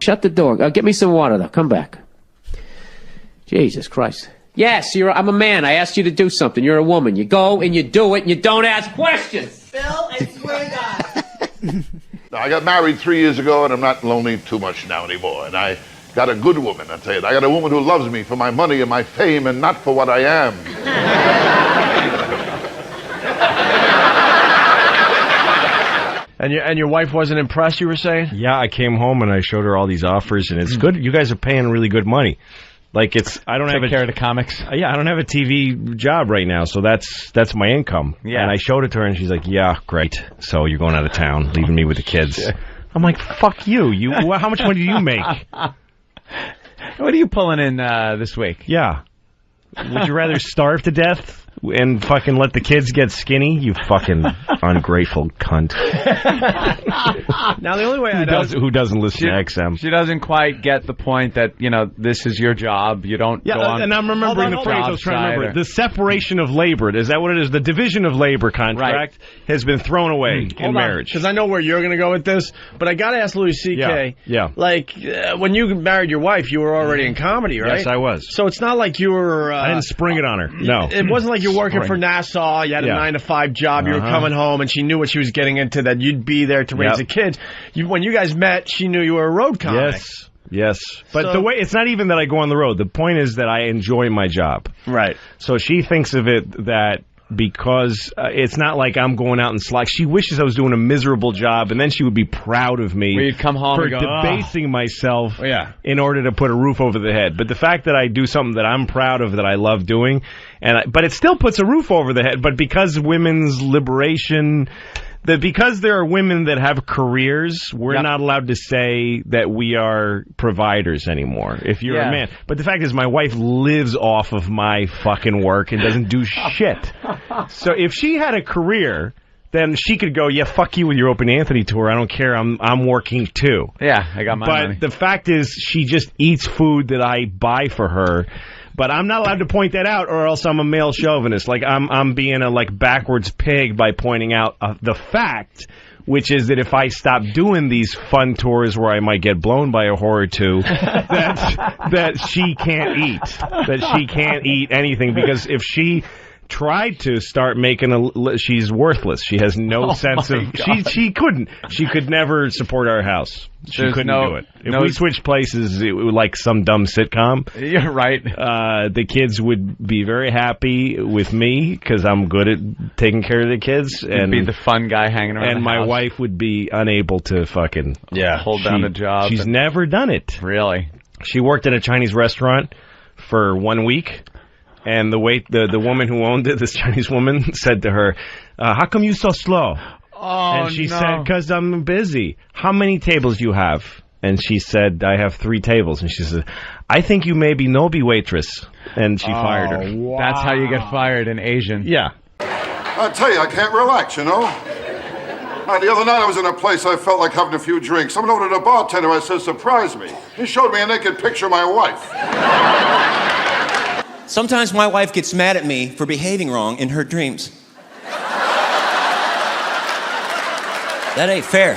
Shut the door. Get me some water, though. Come back. Jesus Christ. Yes, I'm a man. I asked you to do something. You're a woman. You go and you do it and you don't ask questions. Bill, I swear to God. I got married 3 years ago, and I'm not lonely too much now anymore. And I got a good woman, I tell you. I got a woman who loves me for my money and my fame and not for what I am. And your wife wasn't impressed, you were saying? Yeah, I came home and I showed her all these offers, and it's good. You guys are paying really good money. Like I don't have care of the comics. Yeah, I don't have a TV job right now, so that's my income. Yeah. And I showed it to her, and she's like, "Yeah, great. So you're going out of town, leaving me with the kids." I'm like, "Fuck you. How much money do you make?" What are you pulling in this week? Yeah. Would you rather starve to death and fucking let the kids get skinny? You fucking ungrateful cunt. Now, the only way who doesn't listen to XM? She doesn't quite get the point that, this is your job. You don't go on. And I'm remembering the phrase I was trying to remember. The separation of labor, is that what it is? The division of labor contract has been thrown away in marriage. Because I know where you're going to go with this, but I got to ask Louis C.K. Yeah. Like, when you married your wife, you were already in comedy, right? Yes, I was. So it's not like you were... I didn't spring it on her. No. It wasn't like you're working for Nassau, you had a 9-to-5 job, you were coming home, and she knew what she was getting into, that you'd be there to raise the kids. When you guys met, she knew you were a road comic. Yes. But the way, it's not even that I go on the road. The point is that I enjoy my job. Right. So she thinks of it that because it's not like I'm going out and slack. She wishes I was doing a miserable job, and then she would be proud of me Where you'd come home for and go, debasing myself in order to put a roof over the head. But the fact that I do something that I'm proud of, that I love doing, but it still puts a roof over the head. But because women's liberation... because there are women that have careers, we're not allowed to say that we are providers anymore if you're a man. But the fact is, my wife lives off of my fucking work and doesn't do shit. So if she had a career, then she could go, yeah, fuck you with your Open Anthony tour. I don't care. I'm working too. Yeah, I got my money. But the fact is, she just eats food that I buy for her. But I'm not allowed to point that out, or else I'm a male chauvinist. Like I'm being a backwards pig by pointing out the fact, which is that if I stop doing these fun tours where I might get blown by a whore or two, that she can't eat anything, because if she tried to start making she's worthless. She has no sense of she could never support our house. She couldn't do it. If we switched places, it would like some dumb sitcom. You're right. The kids would be very happy with me because I'm good at taking care of the kids. You'd be the fun guy hanging around. And my wife would be unable to fucking hold down the job. She's never done it. Really? She worked in a Chinese restaurant for 1 week. And the woman who owned it, this Chinese woman, said to her, how come you so slow? Oh, and she said, because I'm busy. How many tables you have? And she said, I have 3 tables. And she said, I think you may be Nobi waitress. And she fired her. Wow. That's how you get fired in Asian. Yeah. I tell you, I can't relax, The other night I was in a place I felt like having a few drinks. Someone ordered a bartender. I said, surprise me. He showed me a naked picture of my wife. Sometimes my wife gets mad at me for behaving wrong in her dreams. That ain't fair.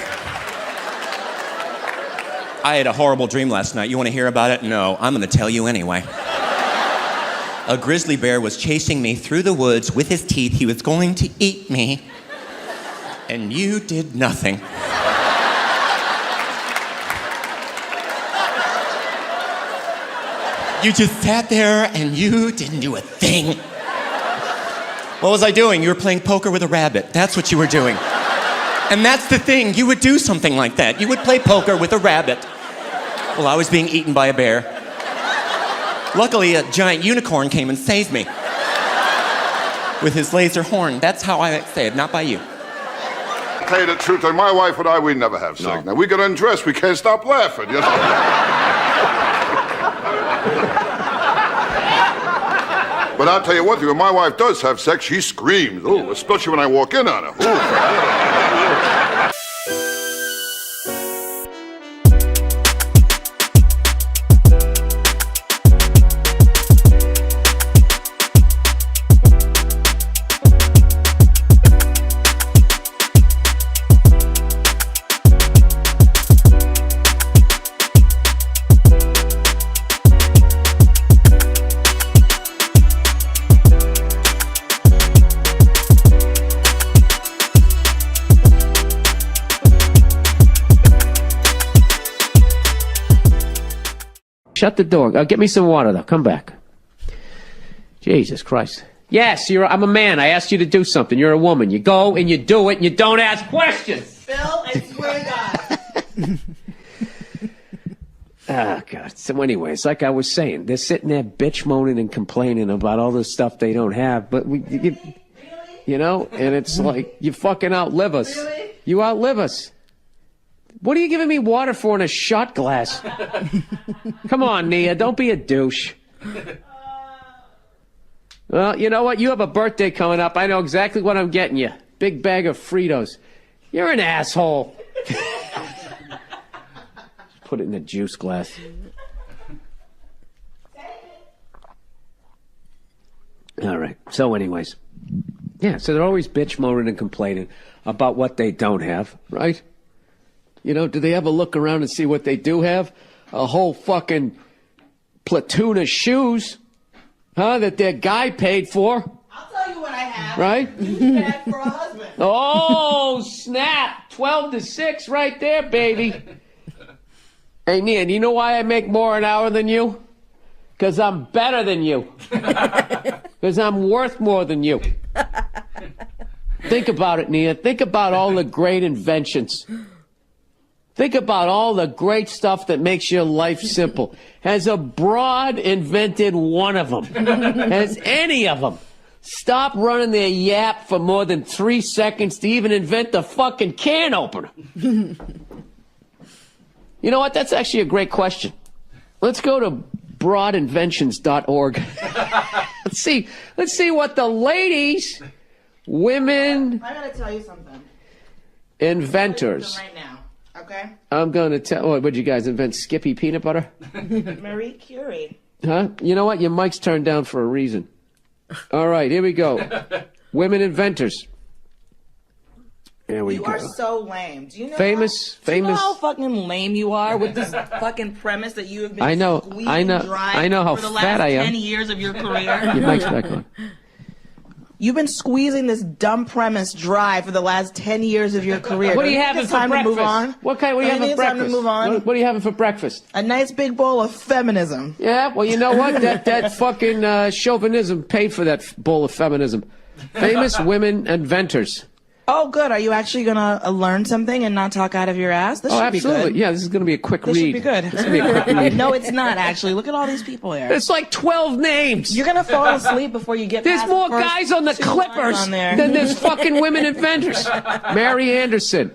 I had a horrible dream last night. You want to hear about it? No, I'm going to tell you anyway. A grizzly bear was chasing me through the woods with his teeth. He was going to eat me. And you did nothing. You just sat there and you didn't do a thing. What was I doing? You were playing poker with a rabbit. That's what you were doing. And that's the thing. You would do something like that. You would play poker with a rabbit while I was being eaten by a bear. Luckily, a giant unicorn came and saved me with his laser horn. That's how I saved, not by you. To tell you the truth, my wife and I, we never have sex. Now, we get undressed. We can't stop laughing, But I'll tell you one thing, when my wife does have sex, she screams. Oh, especially when I walk in on her. Shut the door. Get me some water, though. Come back. Jesus Christ. Yes, I'm a man. I asked you to do something. You're a woman. You go and you do it and you don't ask questions. Phil, I swear to God. Oh, God. So anyways, like I was saying, they're sitting there bitch moaning and complaining about all the stuff they don't have. But you know, and it's like, you fucking outlive us. Really? You outlive us. What are you giving me water for in a shot glass? Come on, Nia. Don't be a douche. Well, you know what? You have a birthday coming up. I know exactly what I'm getting you. Big bag of Fritos. You're an asshole. Put it in a juice glass. All right. So anyways. Yeah, so they're always bitch moaning and complaining about what they don't have, right? You know, do they ever look around and see what they do have? A whole fucking platoon of shoes, huh, that their guy paid for. I'll tell you what I have. Right? You bad for a husband. Oh, snap. 12-6 right there, baby. Hey, Nia, do you know why I make more an hour than you? Because I'm better than you. Because I'm worth more than you. Think about it, Nia. Think about all the great inventions. Think about all the great stuff that makes your life simple. Has a broad invented one of them? Has any of them stop running their yap for more than 3 seconds to even invent the fucking can opener? You know what? That's actually a great question. Let's go to broadinventions.org. Let's see what the ladies, women, I gotta tell you something. Inventors. Right now, okay? I'm going to tell. What did you guys invent? Skippy peanut butter? Marie Curie. Huh? You know what? Your mic's turned down for a reason. All right, here we go. Women inventors. There we go. You are so lame. Do you know famous? Do you know how fucking lame you are with this fucking premise that you have been squeezing dry how for the fat last I am. 10 years of your career? Your mic's back on. You've been squeezing this dumb premise dry for the last 10 years of your career. What are you having for breakfast? To move on? What are you having for breakfast? Time to move on? What are you having for breakfast? A nice big bowl of feminism. Yeah, well, you know what? That fucking chauvinism paid for that bowl of feminism. Famous women inventors. Oh, good. Are you actually going to learn something and not talk out of your ass? This should be good. Absolutely. Yeah, this is going to be a quick read. This should be good. This is going to be a quick read. No, it's not, actually. Look at all these people here. It's like 12 names. You're going to fall asleep before you get There's past more the first guys on the 2 Clippers lines on there. than there's fucking women inventors. Mary Anderson,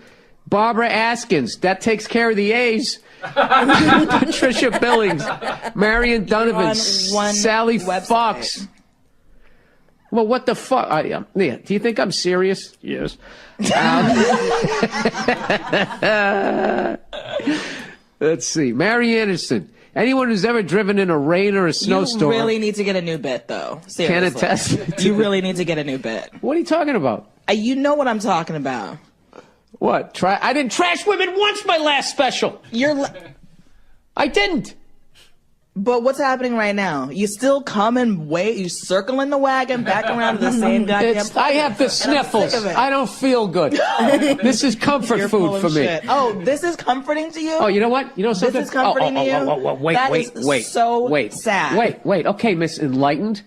Barbara Askins, that takes care of the A's. Patricia Billings, Marion Donovan, Sally website. Fox. Well, what the fuck? Yeah, do you think I'm serious? Yes. Let's see. Mary Anderson. Anyone who's ever driven in a rain or a snowstorm. You really need to get a new bit, though. Seriously. Can attest. You really need to get a new bit. What are you talking about? You know what I'm talking about. What? I didn't trash women once my last special. I didn't. But what's happening right now? You still come and wait. You circling the wagon back around to the same goddamn place. I have the sniffles. I don't feel good. This is comfort food for me. Shit. Oh, this is comforting to you? Oh, you know what? You know something? This is comforting to you? Wait, sad. Wait. Okay, Miss Enlightened.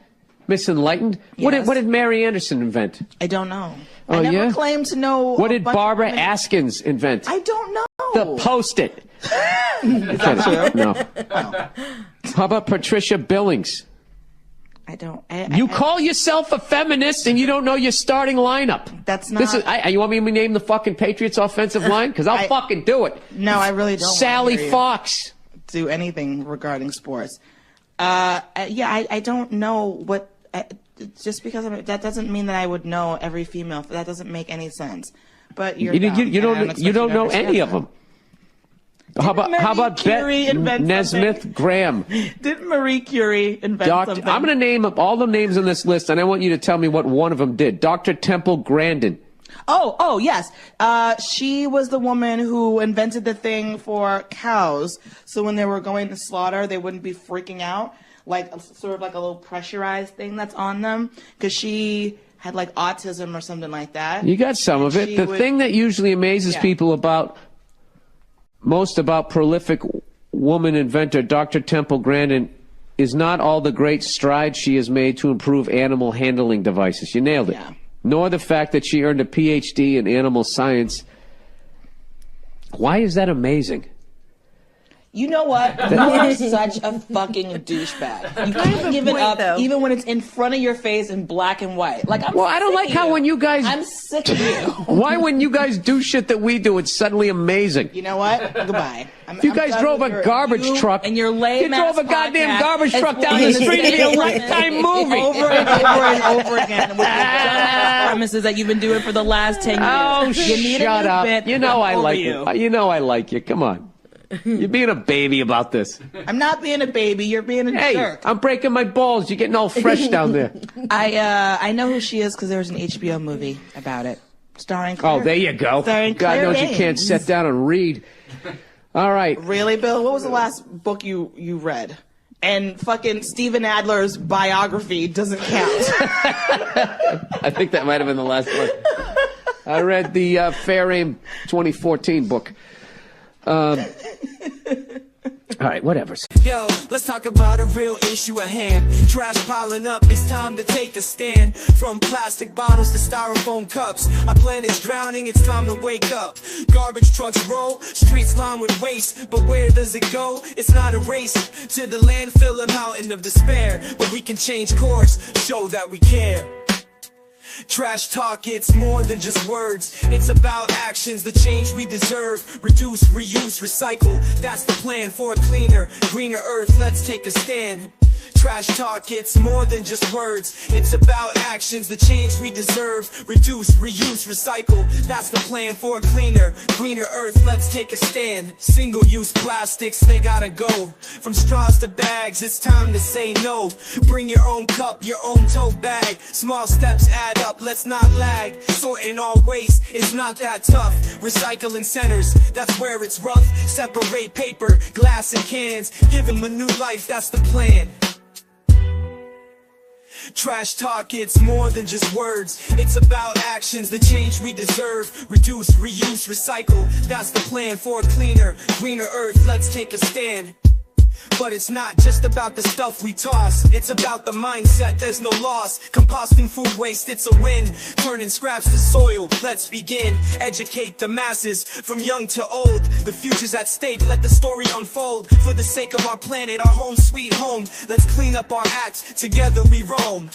Yes. What did Mary Anderson invent? I don't know. Oh, I never claimed to know. What did Barbara Askins invent? I don't know. The Post-it. Is that true? No. Oh. How about Patricia Billings? I don't. You call yourself a feminist and you don't know your starting lineup. That's not. You want me to name the fucking Patriots offensive line? Because I'll fucking do it. No, I really don't. Sally Fox. Do anything regarding sports. I don't know what. Just because that doesn't mean that I would know every female. That doesn't make any sense. But you don't know any of them. How about Bette Nesmith Graham? Didn't Marie Curie invent something? I'm going to name up all the names on this list, and I want you to tell me what one of them did. Dr. Temple Grandin. Oh, yes. She was the woman who invented the thing for cows, so when they were going to slaughter, they wouldn't be freaking out, like sort of like a little pressurized thing that's on them, because she had like autism or something like that. You got some of it. The thing that usually amazes people about prolific woman inventor, Dr. Temple Grandin, is not all the great strides she has made to improve animal handling devices. You nailed it. Yeah. Nor the fact that she earned a PhD in animal science. Why is that amazing? You know what? You are such a fucking douchebag. You can't give it up, though. even when it's in front of your face in black and white. Like, I'm Well, I don't sick like of how you. when you guys... I'm sick of you. Why when you guys do shit that we do, it's suddenly amazing? You know what? Goodbye. If you guys drove a garbage truck, and your lame you drove a goddamn garbage truck down the street, it'd be a Lifetime movie. Over and over and over again with your dumbass premises that you've been doing for the last 10 years. Oh, you need shut a new up. bit. You know I Over like you. you. You know I like you. Come on. You're being a baby about this. I'm not being a baby. You're being a Hey, jerk. I'm breaking my balls. You're getting all fresh down there. I know who she is because there was an HBO movie about it, starring Claire. Oh, there you go. Starring God Claire knows you can't Danes. sit down and read. All right. Really, Bill? What was the last book you read? And fucking Stephen Adler's biography doesn't count. I think that might have been the last one. I read the Fair Aim 2014 book. All right, whatever. Yo, let's talk about a real issue at hand. Trash piling up, it's time to take a stand. From plastic bottles to styrofoam cups, our planet's drowning, it's time to wake up. Garbage trucks roll, streets lined with waste, but where does it go? It's not a race to the landfill, a mountain of despair. But we can change course, show that we care. Trash talk, it's more than just words. It's about actions, the change we deserve. Reduce, reuse, recycle. That's the plan for a cleaner, greener earth. Let's take a stand. Trash talk, it's more than just words. It's about actions, the change we deserve. Reduce, reuse, recycle. That's the plan for a cleaner, greener earth. Let's take a stand. Single-use plastics, they gotta go. From straws to bags, it's time to say no. Bring your own cup, your own tote bag. Small steps add up, let's not lag. Sorting all waste is not that tough. Recycling centers, that's where it's rough. Separate paper, glass, and cans. Give them a new life, that's the plan. Trash talk, it's more than just words. It's about actions, the change we deserve. Reduce, reuse, recycle. That's the plan for a cleaner, greener earth. Let's take a stand. But it's not just about the stuff we toss. It's about the mindset, there's no loss. Composting food waste, it's a win. Turning scraps to soil, let's begin. Educate the masses, from young to old. The future's at stake, let the story unfold. For the sake of our planet, our home sweet home. Let's clean up our acts, together we roam.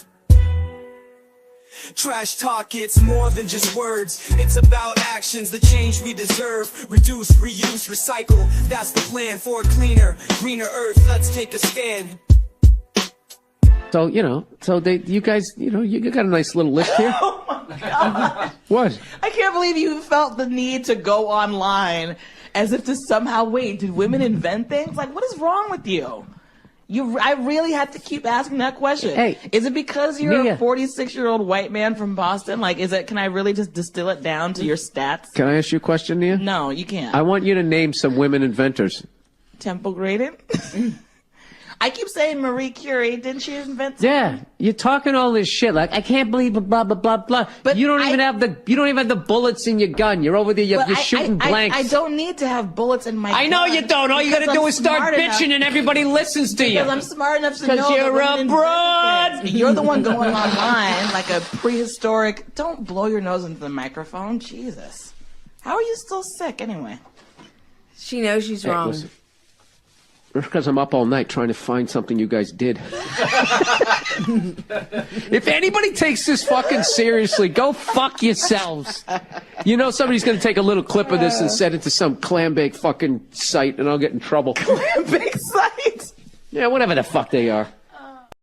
Trash talk, it's more than just words. It's about actions, the change we deserve. Reduce, reuse, recycle. That's the plan for a cleaner, greener earth. Let's take a stand. So, you guys, you got a nice little list here. Oh my God. What? I can't believe you felt the need to go online as if to somehow, wait, did women invent things? Like, what is wrong with you? I really had to keep asking that question. Hey, is it because you're Mia. a 46-year-old white man from Boston? Like, can I really just distill it down to your stats? Can I ask you a question, Nia? No, you can't. I want you to name some women inventors. Temple Grandin? I keep saying Marie Curie. Didn't she invent something? Yeah, you're talking all this shit like I can't believe blah blah blah blah. But you don't even have the bullets in your gun. You're over there. You're shooting blanks. I don't need to have bullets in my gun. I know you don't. All you got to do is start bitching, and everybody listens to you. Because I'm smart enough to know. Because you're a broad. You're the one going online like a prehistoric. Don't blow your nose into the microphone. Jesus. How are you still sick anyway? She knows she's wrong. Listen. Because I'm up all night trying to find something you guys did. If anybody takes this fucking seriously, go fuck yourselves. You know somebody's going to take a little clip of this and send it to some clambake fucking site, and I'll get in trouble. Clambake site? Yeah, whatever the fuck they are.